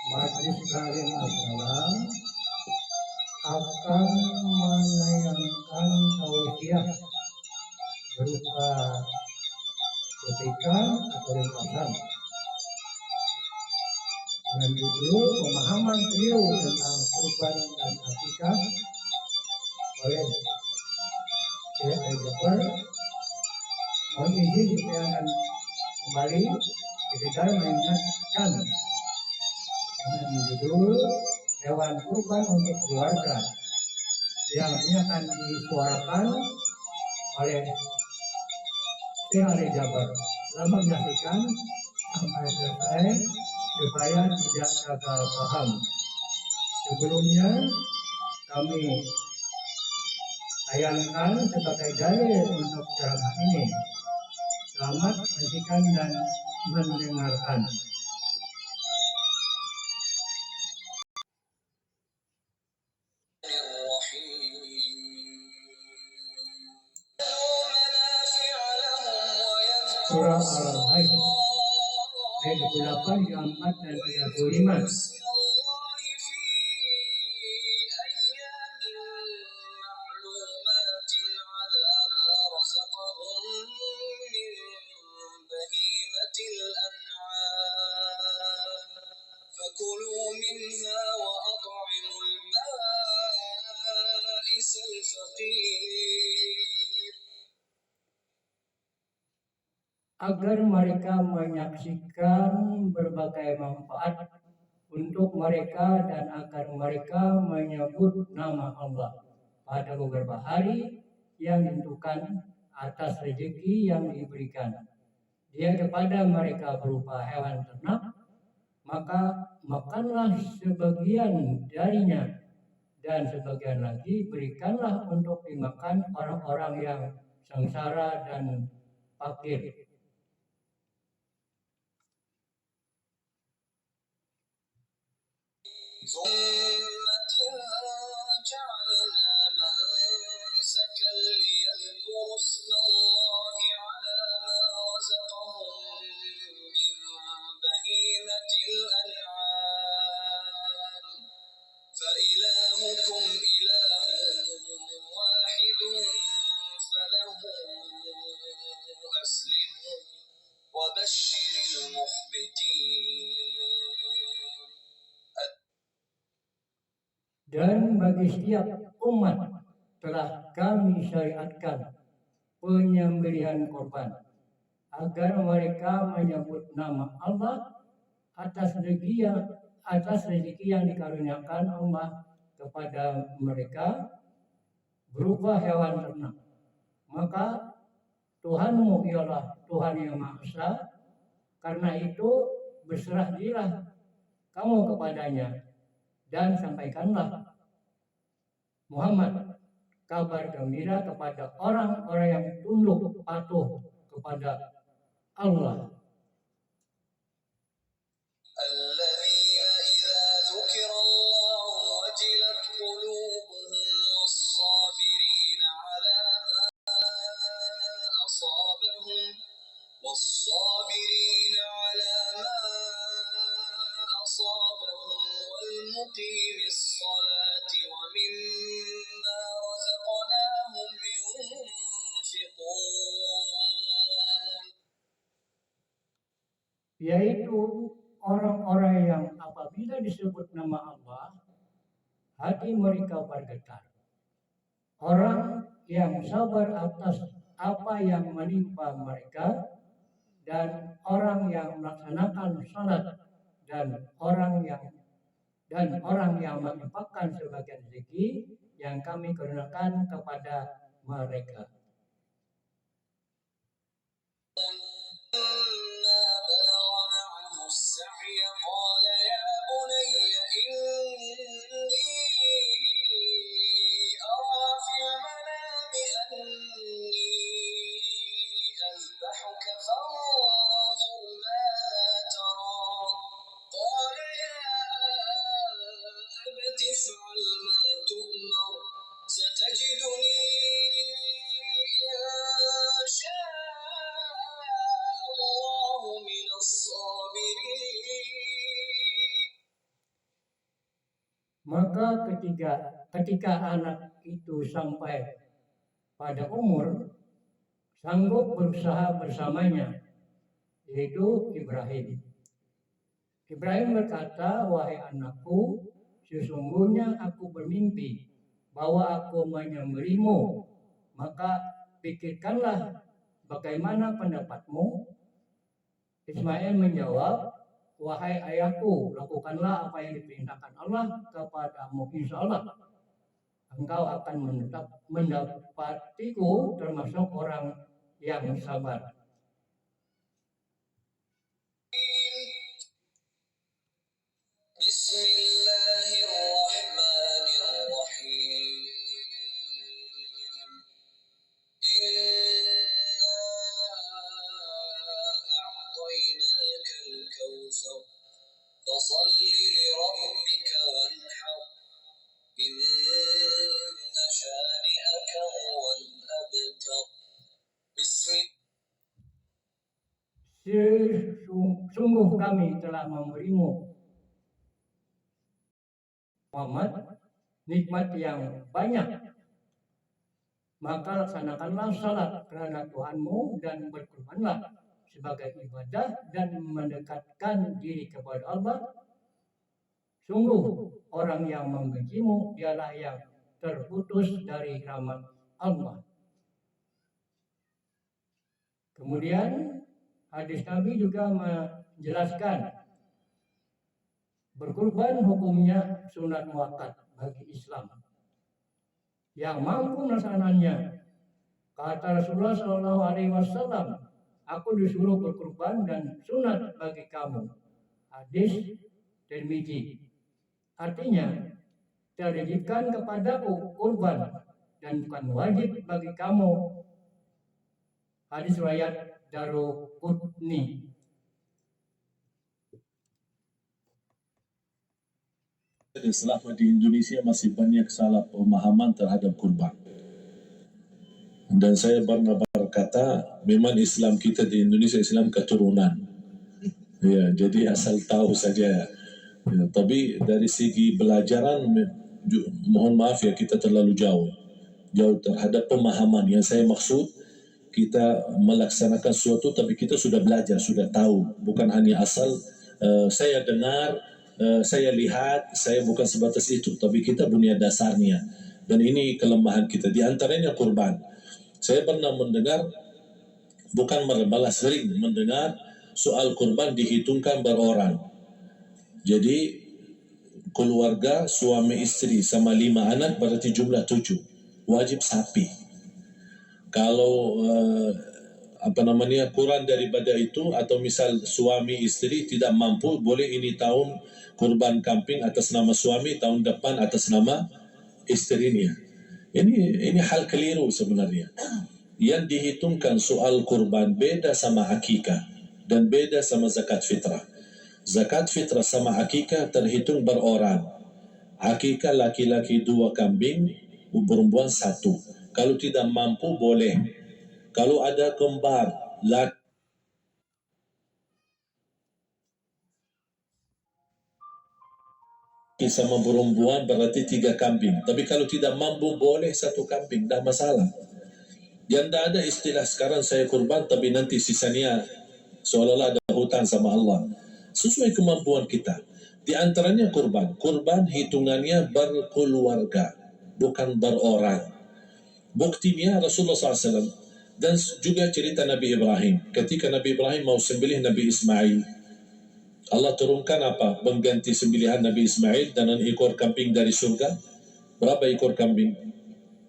Majlis Taklim Assalam akan menayangkan tausiah berupa kutikan atau ringkasan dengan judul pemahaman beliau tentang kurban dan akikah oleh Syekh Al-Jabbar. Mohon izin saya akan kembali sekedar mengingatkan dengan judul hewan kurban untuk keluarga yang ini akan disuarakan oleh Syekh Al-Jabbar. Selamat menyaksikan sampai selesai supaya tidak gagal paham. Sebelumnya kami tayangkan sebagai dalil untuk ceramah ini. Selamat menyaksikan dan mendengarkan. Surah Al-Hajj ayat 28, 34 dan 35. فكلوا منها وأطعموا البائس الفقير. Agar mereka menyaksikan berbagai manfaat untuk mereka dan agar mereka menyebut nama Allah pada beberapa hari yang ditentukan atas rezeki yang diberikan dia kepada mereka berupa hewan ternak, maka makanlah sebagian darinya dan sebagian lagi berikanlah untuk dimakan orang-orang yang sengsara dan fakir. فإلهكم إله واحد فله أسلموا وبشر المخبتين. Dan bagi setiap umat telah kami syariatkan penyembelihan korban agar mereka menyebut nama Allah atas rezeki yang dikaruniakan Allah kepada mereka berupa hewan ternak. Maka Tuhanmu ialah Tuhan yang Maha Esa, karena itu berserah dirilah kamu kepadanya dan sampaikanlah Muhammad kabar gembira kepada orang-orang yang tunduk patuh kepada Allah. الذين إذا ذكر الله وجلت قلوبهم والصابرين على ما أصابهم والمقيم الصلاة ومما رزقناهم ينفقون. Yaitu orang-orang yang apabila disebut nama Allah, hati mereka bergetar. Orang yang sabar atas apa yang menimpa mereka, dan orang yang melaksanakan salat, dan orang yang menginfakkan sebagian rezeki yang kami karuniakan kepada mereka. قال يا بني إني أرى في المنام أني أذبحك فانظر ماذا ترى. قال يا أبت افعل ما تؤمر ستجدني إن شاء الله Maka ketika anak itu sampai pada umur sanggup berusaha bersamanya, yaitu Ibrahim. Ibrahim berkata, "Wahai anakku, sesungguhnya aku bermimpi bahwa aku menyembelihmu. Maka pikirkanlah bagaimana pendapatmu." Ismail menjawab, "Wahai ayahku, lakukanlah apa yang diperintahkan Allah kepadamu. Insya Allah engkau akan mendapatiku termasuk orang yang sabar." Bismillahirrahmanirrahim. Inna a'tainakal kautsar fasalli lirabbika wanhar inna shani'aka huwal abtar. Sungguh kami telah memberimu Muhammad nikmat yang banyak, maka laksanakanlah salat karena Tuhanmu dan berkurbanlah sebagai ibadah dan mendekatkan diri kepada Allah. Sungguh orang yang membencimu dialah yang terputus dari rahmat Allah. Kemudian hadis Nabi juga menjelaskan berkurban hukumnya sunat muakkad bagi Islam. Yang mampu melaksanakannya, kata Rasulullah SAW, "Aku disuruh berkurban dan sunat bagi kamu." Hadis Tirmidzi. Artinya, terwajibkan kepadaku kurban dan bukan wajib bagi kamu. Hadis riwayat Daruqutni. Selama di Indonesia masih banyak salah pemahaman terhadap kurban. Dan saya pernah berkata, memang Islam kita di Indonesia Islam keturunan. Ya, jadi asal tahu saja. Ya, tapi dari segi belajaran, mohon maaf ya, kita terlalu jauh terhadap pemahaman. Yang saya maksud, kita melaksanakan sesuatu tapi kita sudah belajar, sudah tahu, bukan hanya asal saya dengar, saya lihat, saya bukan sebatas itu, tapi kita punya dasarnya. Dan ini kelemahan kita, di antaranya kurban. Saya pernah mendengar, bukan balas, sering mendengar soal kurban dihitungkan berorang. Jadi keluarga suami istri sama 5 anak berarti jumlah 7, wajib sapi. Kalau kurang daripada itu, atau misal suami istri tidak mampu, boleh ini tahun kurban kambing atas nama suami, tahun depan atas nama istrinya. Ini hal keliru sebenarnya. Yang dihitungkan soal kurban beda sama akikah dan beda sama zakat fitrah. Zakat fitrah sama akikah terhitung berorang. Akikah laki-laki 2 kambing, perempuan 1. Kalau tidak mampu boleh. Kalau ada kembar laki sama perempuan berarti 3 kambing. Tapi kalau tidak mampu boleh 1 kambing, tidak masalah. Yang tidak ada istilah sekarang saya kurban tapi nanti sisanya seolah-olah ada hutang sama Allah. Sesuai kemampuan kita. Di antaranya kurban. Kurban hitungannya berkeluarga, bukan berorang. Buktinya Rasulullah SAW dan juga cerita Nabi Ibrahim. Ketika Nabi Ibrahim mau sembelih Nabi Ismail, Allah turunkan apa? Mengganti sembelihan Nabi Ismail dengan ekor kambing dari surga. Berapa ekor kambing?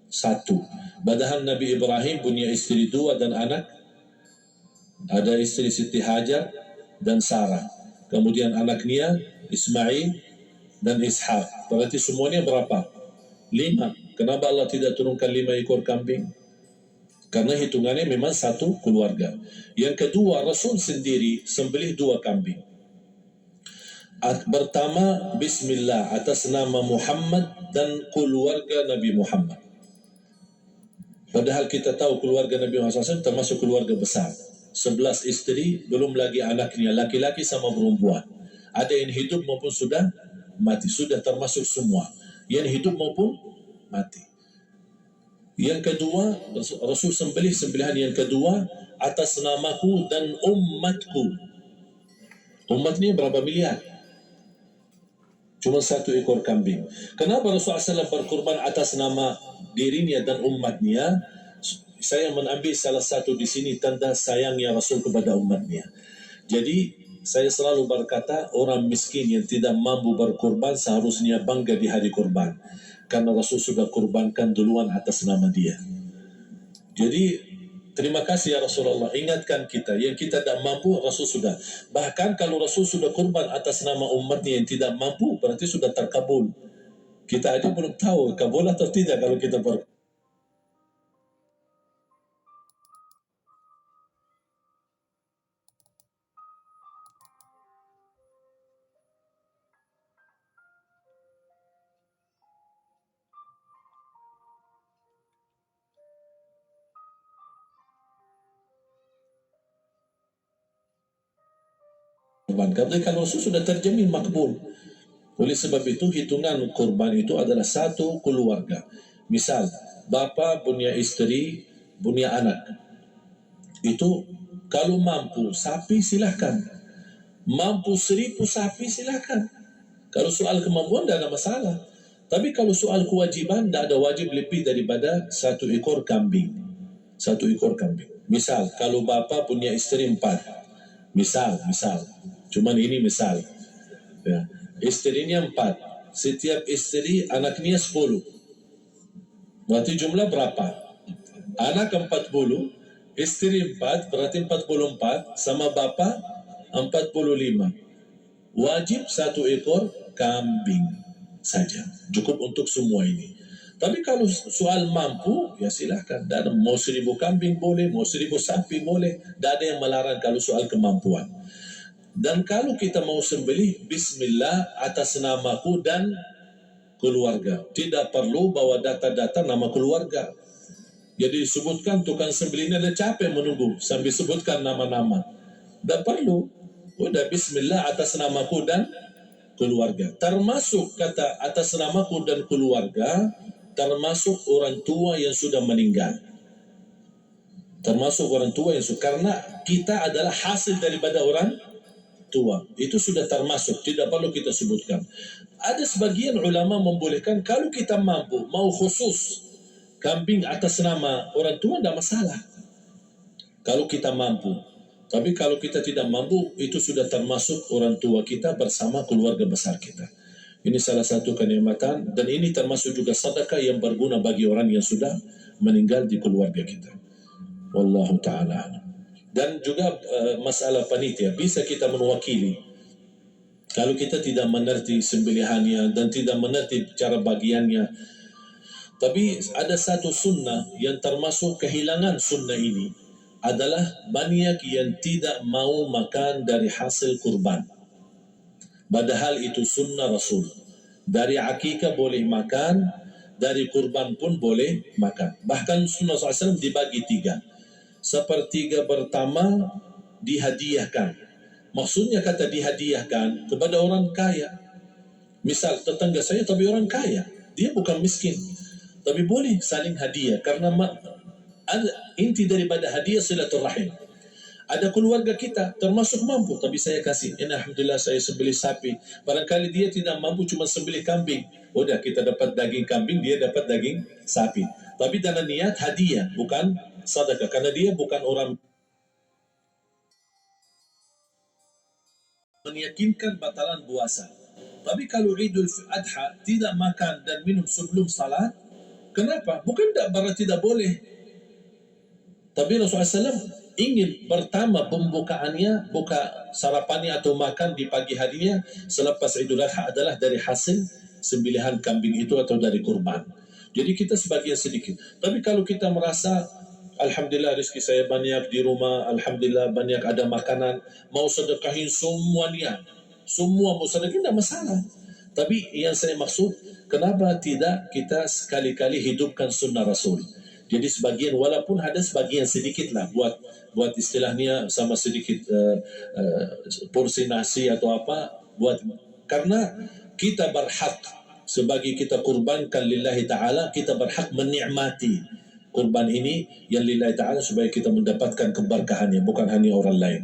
1. Padahal Nabi Ibrahim punya istri 2 dan anak. Ada istri Siti Hajar dan Sarah. Kemudian anaknya Ismail dan Ishak. Berarti semuanya berapa? 5. Kenapa Allah tidak turunkan 5 ekor kambing? Karena hitungannya memang 1 keluarga. Yang kedua, Rasul sendiri sembelih 2 kambing. Pertama, Bismillah atas nama Muhammad dan keluarga Nabi Muhammad. Padahal kita tahu keluarga Nabi Muhammad SAW termasuk keluarga besar. 11 istri, belum lagi anaknya, laki-laki sama perempuan. Ada yang hidup maupun sudah mati. Sudah termasuk semua. Yang hidup maupun mati. Yang kedua, Rasul sembelih sembelihan yang kedua atas namaku dan umatku. Umatnya berapa miliar? Cuma 1 ekor kambing. Kenapa Rasulullah SAW berkurban atas nama dirinya dan umatnya? Saya mengambil salah satu di sini tanda sayangnya Rasul kepada umatnya. Jadi saya selalu berkata orang miskin yang tidak mampu berkurban seharusnya bangga di hari kurban. Karena Rasul sudah kurbankan duluan atas nama dia. Jadi terima kasih ya Rasulullah, ingatkan kita yang kita tidak mampu Rasul sudah. Bahkan kalau Rasul sudah kurban atas nama umatnya yang tidak mampu berarti sudah terkabul. Kita aja belum tahu kabul atau tidak kalau kita berkurban. Tapi kalau Rasul sudah terjamin makbul. Oleh sebab itu hitungan kurban itu adalah satu keluarga. Misal bapa punya istri, punya anak. Itu kalau mampu sapi silahkan. Mampu 1000 sapi silahkan. Kalau soal kemampuan tidak ada masalah. Tapi kalau soal kewajiban tidak ada wajib lebih daripada 1 ekor kambing. 1 ekor kambing. Misal kalau bapa punya istri 4. Misal. Cuman ini misal. Ya. Istrinya 4. Setiap istri anaknya 10. Berarti jumlah berapa? Anak 40, istri 4, berarti 44, sama bapa 45. Wajib 1 ekor kambing saja. Cukup untuk semua ini. Tapi kalau soal mampu, ya silahkan. Mau 1000 kambing boleh, mau 1000 sapi boleh. Tidak ada yang melarang kalau soal kemampuan. Dan kalau kita mau sembelih, bismillah atas namaku dan keluarga. Tidak perlu bawa data-data nama keluarga. Jadi disebutkan tukang sembelihnya ada capek menunggu sambil sebutkan nama-nama. Tidak perlu. Udah bismillah atas namaku dan keluarga. Termasuk kata atas namaku dan keluarga, termasuk orang tua yang sudah meninggal. Termasuk orang tua yang sudah, karena kita adalah hasil daripada orang tua. Itu sudah termasuk, tidak perlu kita sebutkan. Ada sebagian ulama membolehkan kalau kita mampu, mau khusus kambing atas nama orang tua tidak masalah. Kalau kita mampu. Tapi kalau kita tidak mampu, itu sudah termasuk orang tua kita bersama keluarga besar kita. Ini salah satu kenikmatan dan ini termasuk juga sedekah yang berguna bagi orang yang sudah meninggal di keluarga kita. Wallahu ta'ala. Dan juga masalah panitia, bisa kita mewakili. Kalau kita tidak mengerti sembelihannya dan tidak mengerti cara bagiannya. Tapi ada satu sunnah yang termasuk kehilangan sunnah ini adalah banyak yang tidak mau makan dari hasil kurban. Padahal itu sunnah Rasul. Dari akikah boleh makan, dari kurban pun boleh makan. Bahkan sunnah SAW dibagi 3. Sepertiga pertama dihadiahkan. Maksudnya kata dihadiahkan kepada orang kaya. Misal tetangga saya tapi orang kaya, dia bukan miskin, tapi boleh saling hadiah karena inti daripada hadiah silaturahim. Ada keluarga kita termasuk mampu tapi saya kasih. Ini alhamdulillah saya sembelih sapi. Barangkali dia tidak mampu cuma sembelih kambing. Udah kita dapat daging kambing, dia dapat daging sapi. Tapi dengan niat hadiah, bukan sedekah, karena dia bukan orang meyakinkan batalan puasa. Tapi kalau Idul Adha tidak makan dan minum sebelum salat, kenapa? Bukan berarti tidak boleh. Tapi Rasulullah SAW ingin pertama pembukaannya, buka sarapannya atau makan di pagi harinya selepas Idul Adha adalah dari hasil sembelihan kambing itu atau dari kurban. Jadi kita sebagian sedikit. Tapi kalau kita merasa alhamdulillah rezeki saya banyak di rumah, alhamdulillah banyak ada makanan, mau sedekahin semuanya, semua mau sedekahin tidak masalah. Tapi yang saya maksud, kenapa tidak kita sekali-kali hidupkan sunnah Rasul? Jadi sebagian, walaupun ada sebagian sedikit lah buat istilahnya sama sedikit porsi nasi atau apa, karena kita berhak sebagai kita kurbankan lillahi ta'ala, kita berhak menikmati kurban ini yang lillahi ta'ala supaya kita mendapatkan keberkahannya, bukan hanya orang lain.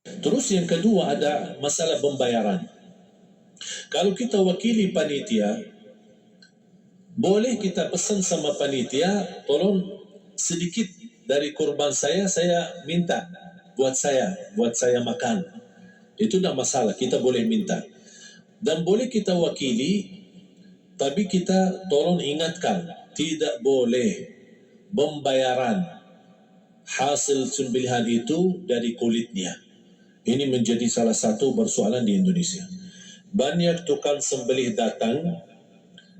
Terus yang kedua ada masalah pembayaran. Kalau kita wakili panitia, boleh kita pesan sama panitia, tolong sedikit dari kurban saya minta buat saya makan. Itu tidak masalah, kita boleh minta. Dan boleh kita wakili, tapi kita tolong ingatkan, tidak boleh pembayaran hasil sembelihan itu dari kulitnya. Ini menjadi salah satu persoalan di Indonesia. Banyak tukang sembelih datang,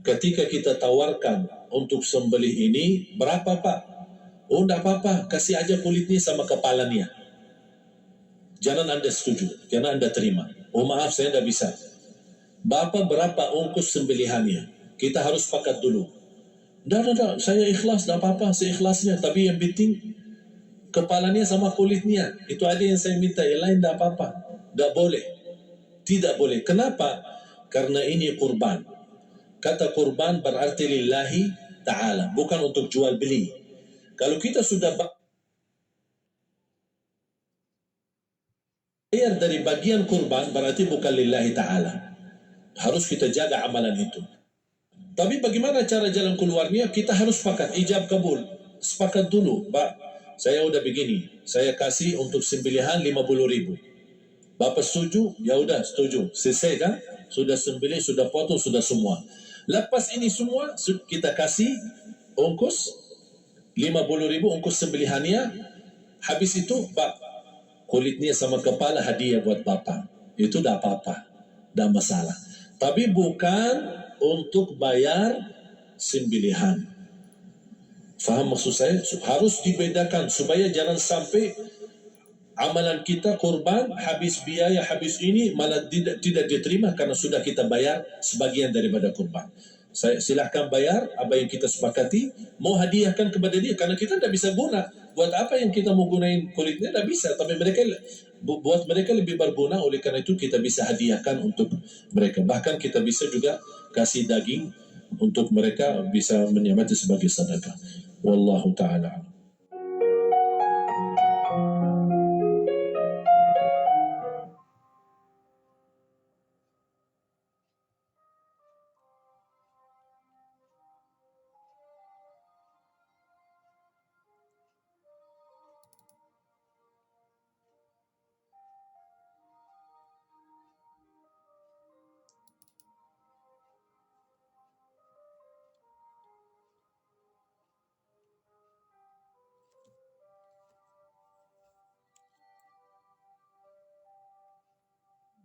ketika kita tawarkan untuk sembelih ini, berapa Pak? Oh, tidak apa-apa, kasih aja kulitnya sama kepalanya. Jangan Anda setuju, jangan Anda terima. Oh maaf, saya tidak bisa. Bapak berapa ongkos sembelihannya? Kita harus sepakat dulu. Tidak, saya ikhlas, tidak apa-apa, seikhlasnya. Tapi yang penting, kepalanya sama kulitnya. Itu ada yang saya minta, yang lain tidak apa-apa. Tidak boleh. Tidak boleh. Kenapa? Karena ini kurban. Kata kurban berarti lillahi ta'ala, bukan untuk jual beli. Kalau kita sudah bayar dari bagian kurban, berarti bukan lillahi ta'ala. Harus kita jaga amalan itu. Tapi bagaimana cara jalan keluarnya? Kita harus sepakat, ijab kabul. Sepakat dulu, Pak, saya udah begini, saya kasih untuk sembelihan 50.000. Bapak setuju? Ya udah setuju. Selesai kan? Sudah sembelih, sudah potong, sudah semua. Lepas ini semua kita kasih ongkos 50.000 ongkos sembelihannya. Habis itu Pak, kulitnya sama kepala hadiah buat Bapak. Itu dah apa-apa, dah masalah. Tapi bukan untuk bayar sembelihan. Faham maksud saya? Harus dibedakan supaya jangan sampai amalan kita kurban habis biaya, habis ini malah tidak diterima karena sudah kita bayar sebagian daripada kurban. Saya silahkan bayar apa yang kita sepakati, mau hadiahkan kepada dia karena kita tidak bisa guna. Buat apa yang kita mau gunain kulitnya, tidak bisa. Tapi mereka buat mereka lebih berguna, oleh karena itu kita bisa hadiahkan untuk mereka. Bahkan kita bisa juga kasih daging untuk mereka bisa menikmati sebagai sedekah. Wallahu ta'ala.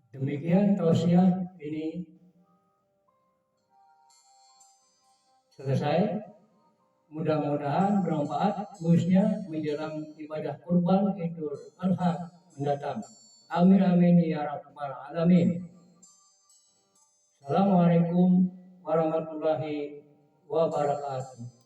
Demikian tausiah ini selesai. Mudah-mudahan bermanfaat khususnya menjelang ibadah kurban Idul Adha mendatang. Amin amin ya rabbal alamin. Assalamualaikum warahmatullahi wabarakatuh.